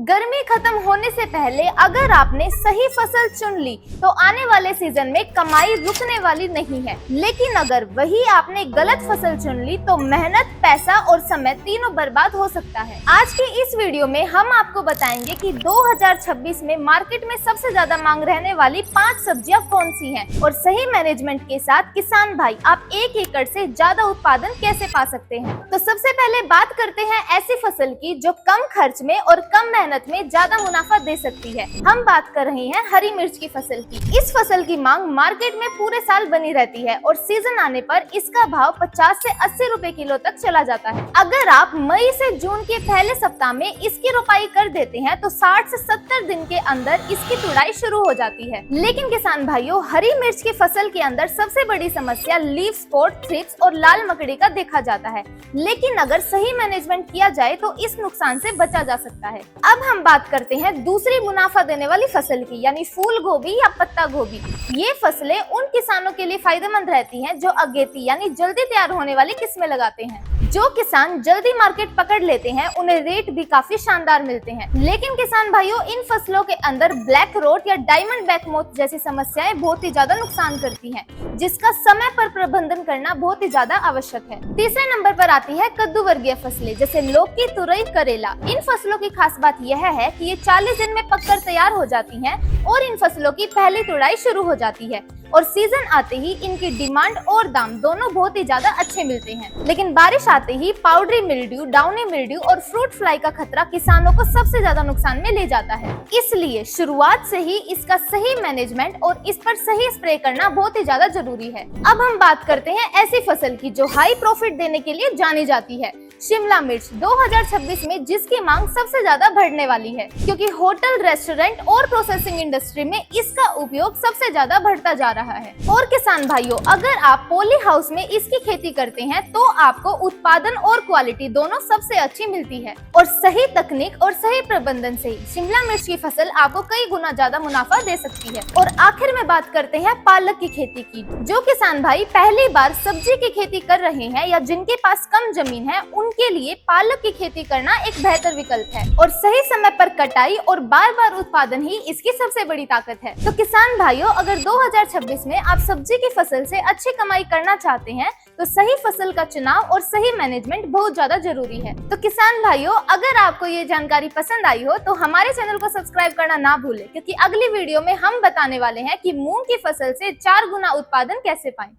गर्मी खत्म होने से पहले अगर आपने सही फसल चुन ली तो आने वाले सीजन में कमाई रुकने वाली नहीं है, लेकिन अगर वही आपने गलत फसल चुन ली तो मेहनत, पैसा और समय तीनों बर्बाद हो सकता है। आज की इस वीडियो में हम आपको बताएंगे कि 2026 में मार्केट में सबसे ज्यादा मांग रहने वाली 5 सब्जियां कौन सी हैं और सही मैनेजमेंट के साथ किसान भाई आप 1 एकड़ से ज्यादा उत्पादन कैसे पा सकते हैं। तो सबसे पहले बात करते हैं ऐसी फसल की जो कम खर्च में और कम मेहनत में ज्यादा मुनाफा दे सकती है। हम बात कर रहे हैं हरी मिर्च की फसल की। इस फसल की मांग मार्केट में पूरे साल बनी रहती है और सीजन आने पर इसका भाव 50 से 80 रुपए किलो तक चला जाता है। अगर आप मई से जून के पहले सप्ताह में इसकी रोपाई कर देते हैं तो 60 से 70 दिन के अंदर इसकी तुड़ाई शुरू हो जाती है। लेकिन किसान भाइयों, हरी मिर्च की फसल के अंदर सबसे बड़ी समस्या लीफ स्पॉट, थ्रिप्स और लाल मकड़ी का देखा जाता है, लेकिन अगर सही मैनेजमेंट किया जाए तो इस नुकसान से बचा जा सकता है। अब हम बात करते हैं दूसरी मुनाफा देने वाली फसल की, यानी फूल गोभी या पत्ता गोभी। ये फसलें उन किसानों के लिए फायदेमंद रहती हैं जो अगेती यानी जल्दी तैयार होने वाली किस्में लगाते हैं। जो किसान जल्दी मार्केट पकड़ लेते हैं उन्हें रेट भी काफी शानदार मिलते हैं। लेकिन किसान भाइयों, इन फसलों के अंदर ब्लैक रोट या डायमंड बैक मोथ जैसी समस्याएं बहुत ही ज्यादा नुकसान करती हैं, जिसका समय पर प्रबंधन करना बहुत ही ज्यादा आवश्यक है। तीसरे नंबर पर आती है कद्दू वर्गीय फसलें जैसे लौकी, तुरई, करेला। इन फसलों की खास बात यह है कि ये 40 दिन में पककर तैयार हो जाती हैं और इन फसलों की पहली तुड़ाई शुरू हो जाती है और सीजन आते ही इनकी डिमांड और दाम दोनों बहुत ही ज्यादा अच्छे मिलते हैं। लेकिन बारिश आते ही पाउडरी मिल्ड्यू, डाउनी मिल्ड्यू और फ्रूट फ्लाई का खतरा किसानों को सबसे ज्यादा नुकसान में ले जाता है। इसलिए शुरुआत से ही इसका सही मैनेजमेंट और इस पर सही स्प्रे करना बहुत ही ज्यादा जरूरी है। अब हम बात करते हैं ऐसी फसल की जो हाई प्रॉफिट देने के लिए जानी जाती है, शिमला मिर्च। 2026 में जिसकी मांग सबसे ज्यादा बढ़ने वाली है, क्योंकि होटल, रेस्टोरेंट और प्रोसेसिंग इंडस्ट्री में इसका उपयोग सबसे ज्यादा बढ़ता जा रहा है। और किसान भाइयों, अगर आप पॉली हाउस में इसकी खेती करते हैं तो आपको उत्पादन और क्वालिटी दोनों सबसे अच्छी मिलती है और सही तकनीक और सही प्रबंधन से शिमला मिर्च की फसल आपको कई गुना ज्यादा मुनाफा दे सकती है। और आखिर में बात करते हैं पालक की खेती की। जो किसान भाई पहली बार सब्जी की खेती कर रहे हैं या जिनके पास कम जमीन है, उनके लिए पालक की खेती करना एक बेहतर विकल्प है और सही समय पर कटाई और बार बार उत्पादन ही इसकी सबसे बड़ी ताकत है। तो किसान भाइयों, अगर 2026 में आप सब्जी की फसल से अच्छी कमाई करना चाहते हैं तो सही फसल का चुनाव और सही मैनेजमेंट बहुत ज्यादा जरूरी है। तो किसान भाइयों, अगर आपको ये जानकारी पसंद आई हो तो हमारे चैनल को सब्सक्राइब करना ना भूलें, क्योंकि अगली वीडियो में हम बताने वाले हैं कि मूंग की फसल से 4 गुना उत्पादन कैसे पाएं।